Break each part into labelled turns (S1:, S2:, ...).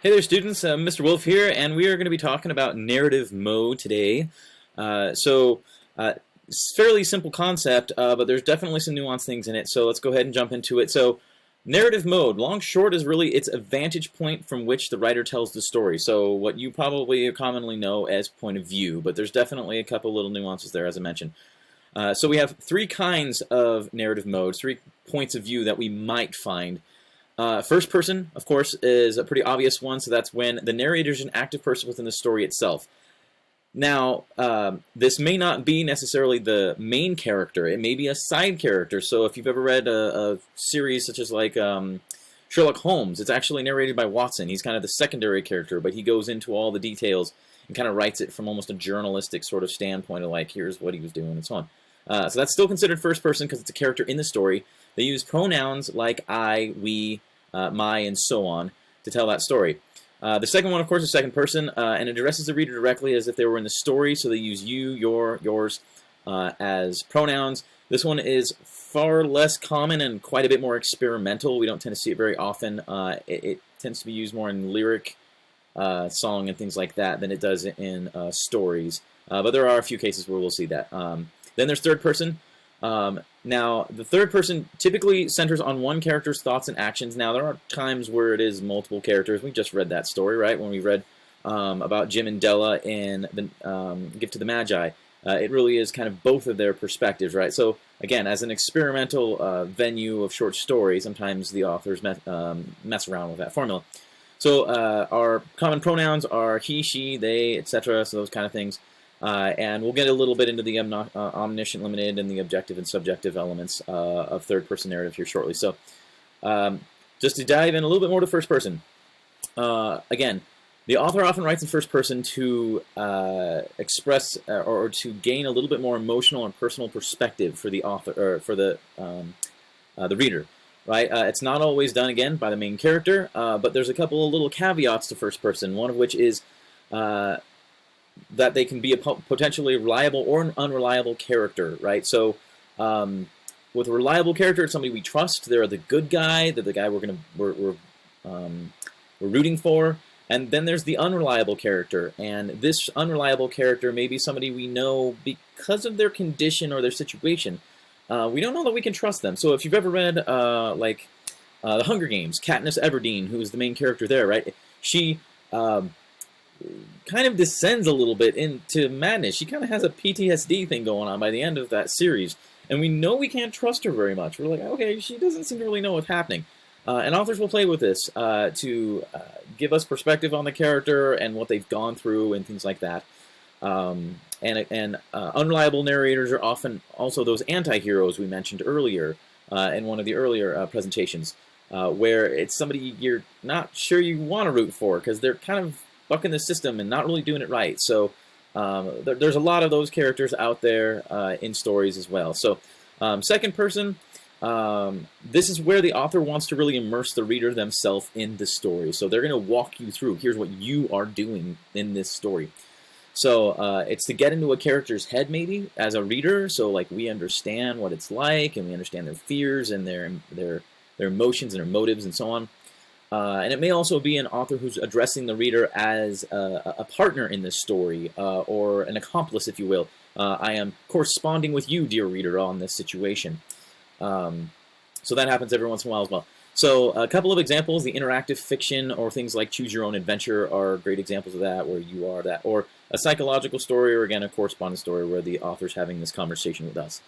S1: Hey there, students. Mr. Wolf here, and we are going to be talking about narrative mode today. It's a fairly simple concept, but there's definitely some nuanced things in it, so let's go ahead and jump into it. So, narrative mode, long short, is really its a vantage point from which the writer tells the story. So, what you probably commonly know as point of view, but there's definitely a couple little nuances there, as I mentioned. So we have three kinds of narrative modes, three points of view that we might find. First person, of course, is a pretty obvious one, so that's when the narrator is an active person within the story itself. Now, this may not be necessarily the main character. It may be a side character. So if you've ever read a series such as like Sherlock Holmes, it's actually narrated by Watson. He's kind of the secondary character, but he goes into all the details and kind of writes it from almost a journalistic sort of standpoint of like, here's what he was doing and so on. So that's still considered first person because it's a character in the story. They use pronouns like I, we, my, and so on to tell that story. The second one, of course, is second person, and it addresses the reader directly as if they were in the story, so they use you, your, yours as pronouns. This one is far less common and quite a bit more experimental. We don't tend to see it very often. It tends to be used more in lyric song and things like that than it does in stories. But there are a few cases where we'll see that. Then there's third person. Now, the third person typically centers on one character's thoughts and actions. Now, there are times where it is multiple characters. We just read that story, right? When we read about Jim and Della in the Gift to the Magi. It really is kind of both of their perspectives, right? So, again, as an experimental venue of short story, sometimes the authors mess around with that formula. So, our common pronouns are he, she, they, etc., so those kind of things. And we'll get a little bit into the omniscient, limited, and the objective and subjective elements of third-person narrative here shortly. So, just to dive in a little bit more to first person. Again, the author often writes in first person to express or to gain a little bit more emotional and personal perspective for the author or for the reader. Right? It's not always done again by the main character, but there's a couple of little caveats to first person. One of which is that they can be a potentially reliable or an unreliable character, right? So, with a reliable character, it's somebody we trust. They're the good guy. They're the guy we're rooting for. And then there's the unreliable character, and this unreliable character may be somebody we know because of their condition or their situation. We don't know that we can trust them. So, if you've ever read The Hunger Games, Katniss Everdeen, who is the main character there, right? She kind of descends a little bit into madness. She kind of has a PTSD thing going on by the end of that series, and we know we can't trust her very much. We're like, okay, she doesn't seem to really know what's happening. And authors will play with this to give us perspective on the character and what they've gone through and things like that. Unreliable narrators are often also those anti-heroes we mentioned earlier in one of the earlier presentations, where it's somebody you're not sure you want to root for because they're kind of bucking the system and not really doing it right. So there's a lot of those characters out there in stories as well. So second person, this is where the author wants to really immerse the reader themselves in the story. So they're going to walk you through, here's what you are doing in this story. So it's to get into a character's head maybe as a reader, so like we understand what it's like and we understand their fears and their emotions and their motives and so on. And it may also be an author who's addressing the reader as a partner in this story, or an accomplice, if you will. I am corresponding with you, dear reader, on this situation. So that happens every once in a while as well. So a couple of examples, the interactive fiction or things like Choose Your Own Adventure are great examples of that, where you are that. Or a psychological story, or again, a correspondence story where the author's having this conversation with us.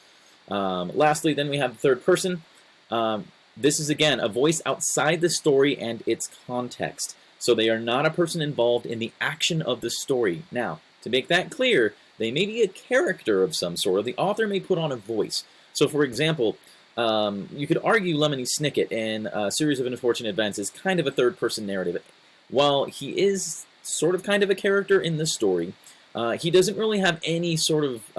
S1: Lastly, then we have the third person. This is, again, a voice outside the story and its context. So they are not a person involved in the action of the story. Now, to make that clear, they may be a character of some sort, or the author may put on a voice. So, for example, you could argue Lemony Snicket in A Series of Unfortunate Events is kind of a third-person narrative. While he is sort of kind of a character in the story, he doesn't really have any sort of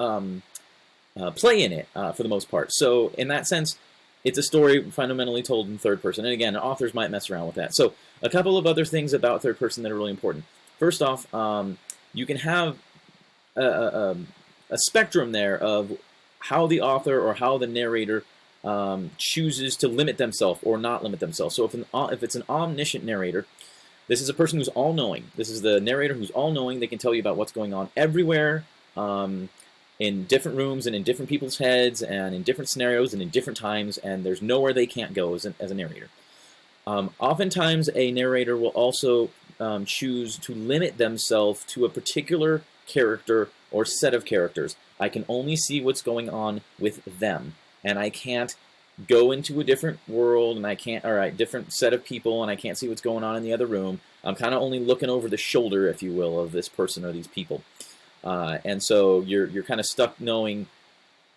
S1: play in it for the most part. So, in that sense, it's a story fundamentally told in third person. And again, authors might mess around with that. So a couple of other things about third person that are really important. First off, you can have a spectrum there of how the author or how the narrator chooses to limit themselves or not limit themselves. So if it's an omniscient narrator, This is a person who's all-knowing. This is the narrator who's all-knowing. They can tell you about what's going on everywhere, in different rooms and in different people's heads and in different scenarios and in different times, and there's nowhere they can't go as a narrator. Oftentimes, a narrator will also choose to limit themselves to a particular character or set of characters. I can only see what's going on with them, and I can't go into a different world, and I can't, different set of people, and I can't see what's going on in the other room. I'm kind of only looking over the shoulder, if you will, of this person or these people. And so you're kind of stuck knowing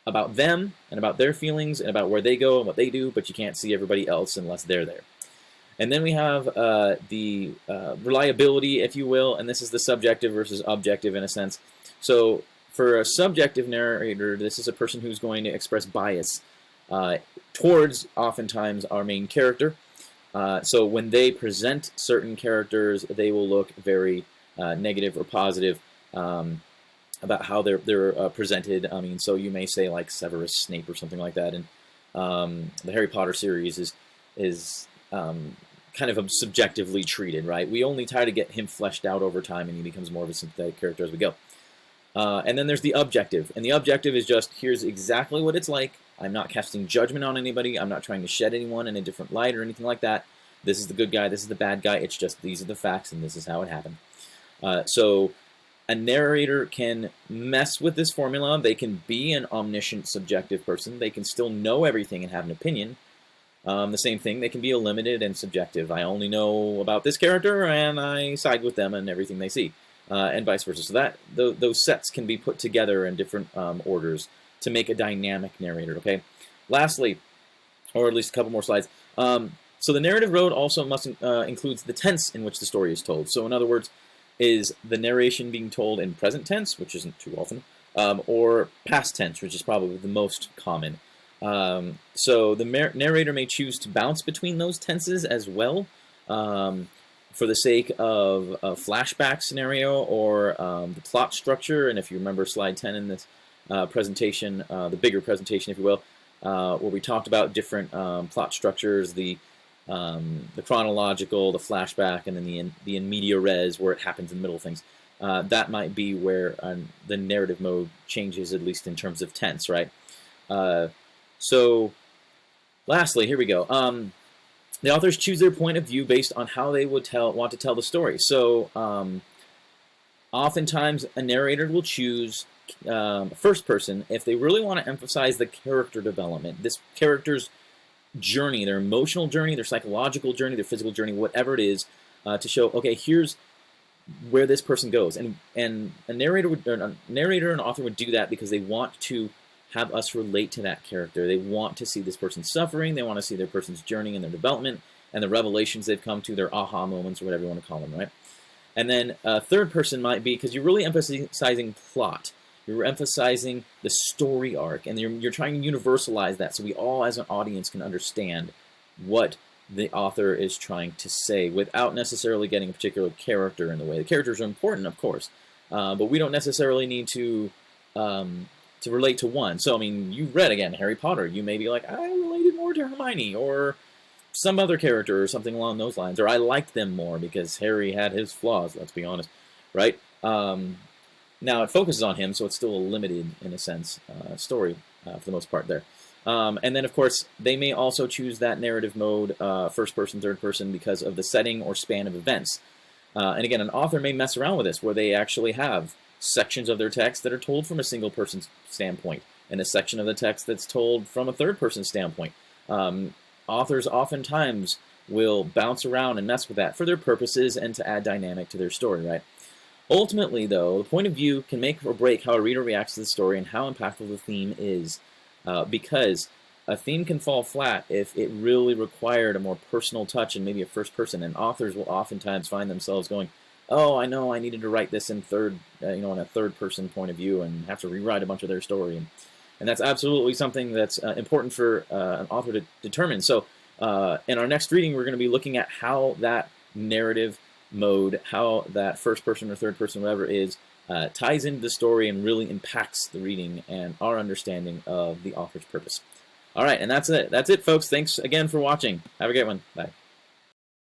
S1: about them and about their feelings and about where they go and what they do, but you can't see everybody else unless they're there. And then we have the reliability, if you will, and this is the subjective versus objective in a sense. So for a subjective narrator, this is a person who's going to express bias towards, oftentimes, our main character. So when they present certain characters, they will look very negative or positive about how they're presented. I mean, so you may say like Severus Snape or something like that, and the Harry Potter series is kind of subjectively treated, right? We only try to get him fleshed out over time, and he becomes more of a sympathetic character as we go. And then there's the objective, and the objective is just, here's exactly what it's like. I'm not casting judgment on anybody. I'm not trying to shed anyone in a different light or anything like that. This is the good guy, this is the bad guy. It's just, these are the facts, and this is how it happened. So a narrator can mess with this formula. They can be an omniscient subjective person. They can still know everything and have an opinion. The same thing, they can be a limited and subjective. I only know about this character, and I side with them and everything they see, and vice versa. So that those sets can be put together in different orders to make a dynamic narrator, okay? Lastly, or at least a couple more slides, so the narrative road also must includes the tense in which the story is told. So in other words, is the narration being told in present tense, which isn't too often, or past tense, which is probably the most common. So the narrator may choose to bounce between those tenses as well, for the sake of a flashback scenario or the plot structure. And if you remember slide 10 in this presentation, the bigger presentation, if you will, where we talked about different plot structures, the chronological, the flashback, and then the in media res, where it happens in the middle of things. That might be where the narrative mode changes, at least in terms of tense, right? So, lastly, here we go. The authors choose their point of view based on how they would want to tell the story. So, oftentimes, a narrator will choose first person if they really want to emphasize the character development, this character's journey, their emotional journey, their psychological journey, their physical journey, whatever it is, to show, okay, here's where this person goes. And a narrator and author would do that because they want to have us relate to that character. They want to see this person suffering. They want to see their person's journey and their development and the revelations they've come to, their aha moments, or whatever you want to call them, right? And then a third person might be because you're really emphasizing plot. You're emphasizing the story arc, and you're trying to universalize that so we all as an audience can understand what the author is trying to say without necessarily getting a particular character in the way. The characters are important, of course, but we don't necessarily need to relate to one. So, I mean, you read, again, Harry Potter. You may be like, I related more to Hermione or some other character or something along those lines, or I liked them more because Harry had his flaws, let's be honest, right? Now, it focuses on him, so it's still a limited, in a sense, story for the most part there. And then, of course, they may also choose that narrative mode, first person, third person, because of the setting or span of events. And again, an author may mess around with this, where they actually have sections of their text that are told from a single person's standpoint, and a section of the text that's told from a third person's standpoint. Authors oftentimes will bounce around and mess with that for their purposes and to add dynamic to their story, right? Ultimately, though, the point of view can make or break how a reader reacts to the story and how impactful the theme is, because a theme can fall flat if it really required a more personal touch and maybe a first person, and authors will oftentimes find themselves going, oh, I know I needed to write this in in a third person point of view and have to rewrite a bunch of their story. And that's absolutely something that's important for an author to determine. So in our next reading, we're going to be looking at how that narrative mode, how that first person or third person, whatever it is, ties into the story and really impacts the reading and our understanding of the author's purpose. All right, and that's it. That's it, folks. Thanks again for watching. Have a great one. Bye.